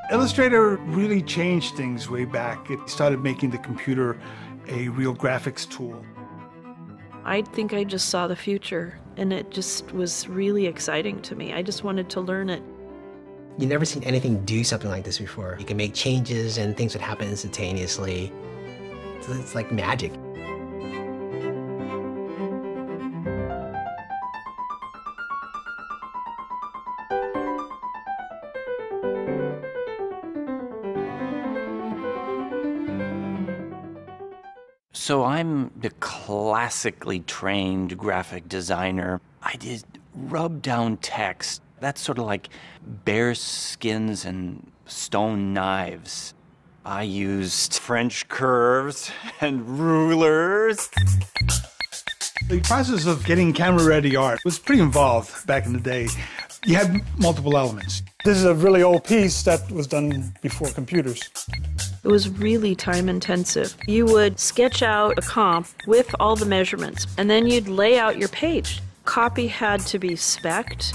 Illustrator really changed things way back. It started making the computer a real graphics tool. I think I just saw the future, and it just was really exciting to me. I just wanted to learn it. You've never seen anything do something like this before. You can make changes and things would happen instantaneously. So it's like magic. So I'm the classically trained graphic designer. I did rub down text. That's sort of like bear skins and stone knives. I used French curves and rulers. The process of getting camera-ready art was pretty involved back in the day. You had multiple elements. This is a really old piece that was done before computers. It was really time intensive. You would sketch out a comp with all the measurements, and then you'd lay out your page. Copy had to be spec'd.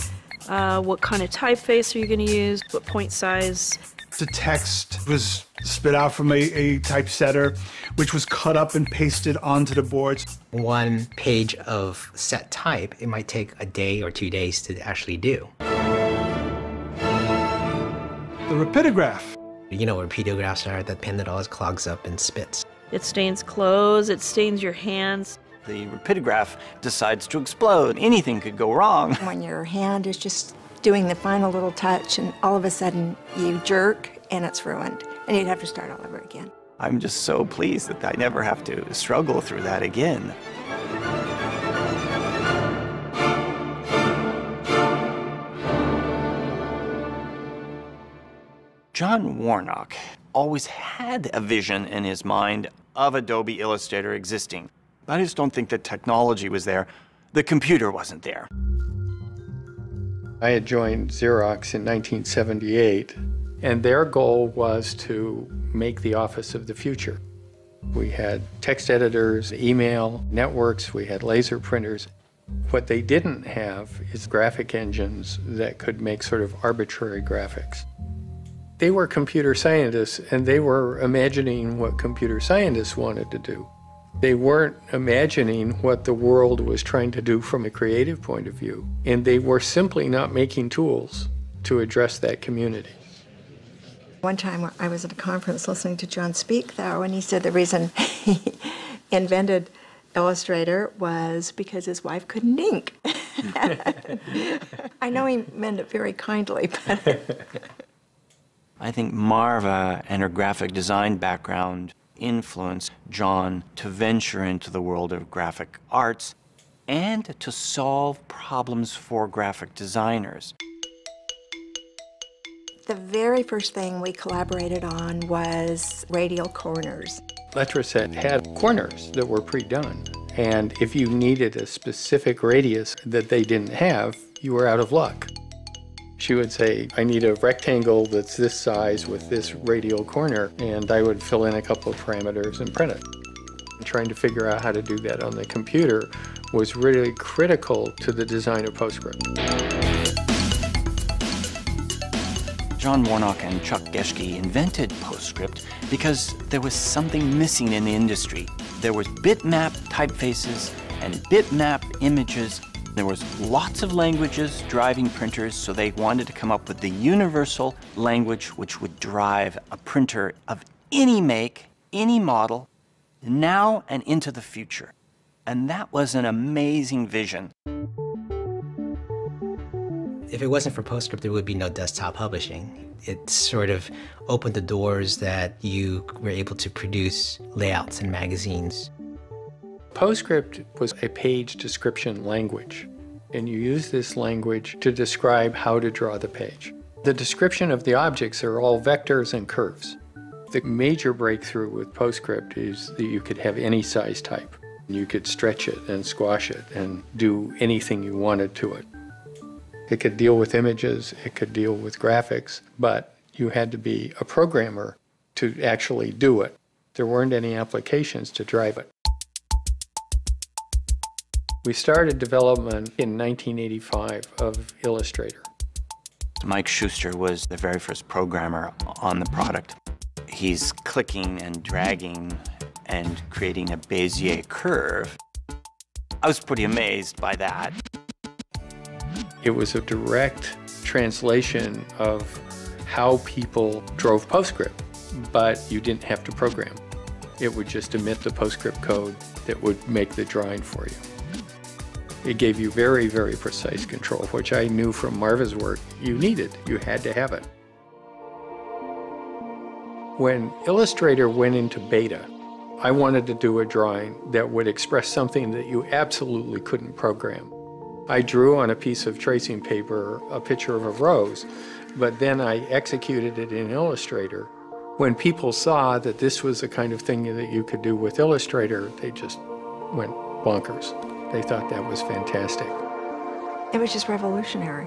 What kind of typeface are you going to use? What point size? The text was spit out from a typesetter, which was cut up and pasted onto the boards. One page of set type, it might take a day or 2 days to actually do. The rapidograph. You know what rapidographs are, that pen that always clogs up and spits. It stains clothes, it stains your hands. The rapidograph decides to explode. Anything could go wrong. When your hand is just doing the final little touch and all of a sudden you jerk and it's ruined and you'd have to start all over again. I'm just so pleased that I never have to struggle through that again. John Warnock always had a vision in his mind of Adobe Illustrator existing. I just don't think that technology was there. The computer wasn't there. I had joined Xerox in 1978, and their goal was to make the office of the future. We had text editors, email, networks, we had laser printers. What they didn't have is graphic engines that could make sort of arbitrary graphics. They were computer scientists, and they were imagining what computer scientists wanted to do. They weren't imagining what the world was trying to do from a creative point of view, and they were simply not making tools to address that community. One time I was at a conference listening to John speak, though, and he said the reason he invented Illustrator was because his wife couldn't ink. I know he meant it very kindly, but... I think Marva and her graphic design background influenced John to venture into the world of graphic arts and to solve problems for graphic designers. The very first thing we collaborated on was radial corners. Letraset had corners that were pre-done, and if you needed a specific radius that they didn't have, you were out of luck. She would say, I need a rectangle that's this size with this radial corner, and I would fill in a couple of parameters and print it. Trying to figure out how to do that on the computer was really critical to the design of PostScript. John Warnock and Chuck Geschke invented PostScript because there was something missing in the industry. There was bitmap typefaces and bitmap images. There was lots of languages driving printers, so they wanted to come up with the universal language which would drive a printer of any make, any model, now and into the future. And that was an amazing vision. If it wasn't for PostScript, there would be no desktop publishing. It sort of opened the doors that you were able to produce layouts and magazines. PostScript was a page description language, and you use this language to describe how to draw the page. The description of the objects are all vectors and curves. The major breakthrough with PostScript is that you could have any size type. You could stretch it and squash it and do anything you wanted to it. It could deal with images, it could deal with graphics, but you had to be a programmer to actually do it. There weren't any applications to drive it. We started development in 1985 of Illustrator. Mike Schuster was the very first programmer on the product. He's clicking and dragging and creating a Bezier curve. I was pretty amazed by that. It was a direct translation of how people drove PostScript, but you didn't have to program. It would just emit the PostScript code that would make the drawing for you. It gave you very, very precise control, which I knew from Marva's work you needed. You had to have it. When Illustrator went into beta, I wanted to do a drawing that would express something that you absolutely couldn't program. I drew on a piece of tracing paper a picture of a rose, but then I executed it in Illustrator. When people saw that this was the kind of thing that you could do with Illustrator, they just went bonkers. They thought that was fantastic. It was just revolutionary.